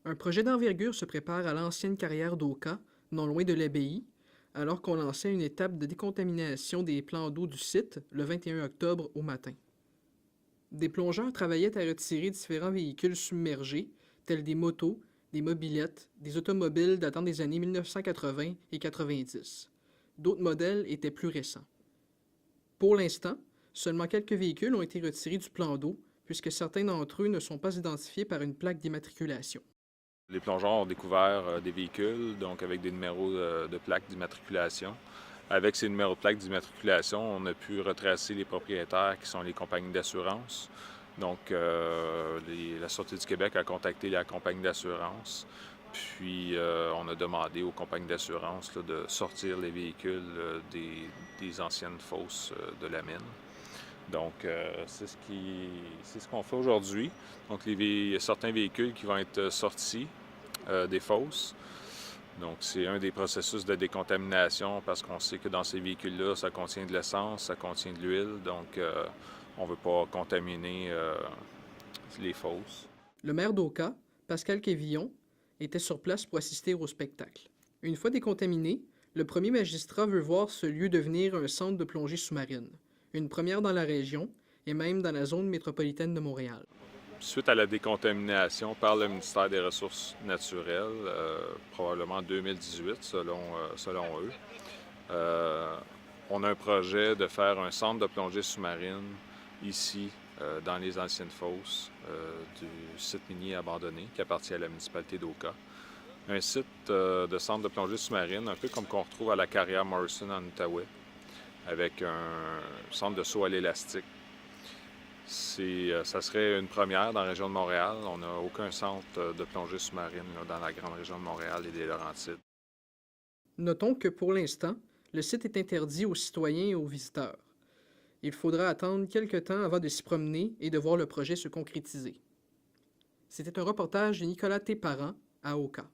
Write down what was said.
Un projet d'envergure se prépare à l'ancienne carrière d'Oka, non loin de l'abbaye, alors qu'on lançait une étape de décontamination des plans d'eau du site le 21 octobre au matin. Des plongeurs travaillaient à retirer différents véhicules submergés, tels des motos, des mobylettes, des automobiles datant des années 1980 et 90. D'autres modèles étaient plus récents. Pour l'instant, seulement quelques véhicules ont été retirés du plan d'eau, puisque certains d'entre eux ne sont pas identifiés par une plaque d'immatriculation. Les plongeurs ont découvert des véhicules, donc avec des numéros de plaques d'immatriculation. Avec ces numéros de plaques d'immatriculation, on a pu retracer les propriétaires qui sont les compagnies d'assurance. Donc, la Sûreté du Québec a contacté la compagnie d'assurance, puis on a demandé aux compagnies d'assurance de sortir les véhicules des anciennes fosses de la mine. Donc, c'est ce qu'on fait aujourd'hui. Donc, il y a certains véhicules qui vont être sortis des fosses. Donc, c'est un des processus de décontamination parce qu'on sait que dans ces véhicules-là, ça contient de l'essence, ça contient de l'huile. Donc, on ne veut pas contaminer les fosses. Le maire d'Oka, Pascal Quévillon, était sur place pour assister au spectacle. Une fois décontaminé, le premier magistrat veut voir ce lieu devenir un centre de plongée sous-marine, une première dans la région et même dans la zone métropolitaine de Montréal. Suite à la décontamination par le ministère des Ressources naturelles, probablement en 2018 selon eux, on a un projet de faire un centre de plongée sous-marine ici, dans les anciennes fosses du site minier abandonné qui appartient à la municipalité d'Oka. Un site de centre de plongée sous-marine, un peu comme qu'on retrouve à la carrière Morrison en Outaouais, avec un centre de saut à l'élastique. Ça serait une première dans la région de Montréal. On n'a aucun centre de plongée sous-marine dans la grande région de Montréal et des Laurentides. Notons que pour l'instant, le site est interdit aux citoyens et aux visiteurs. Il faudra attendre quelque temps avant de s'y promener et de voir le projet se concrétiser. C'était un reportage de Nicolas Téparan à Oka.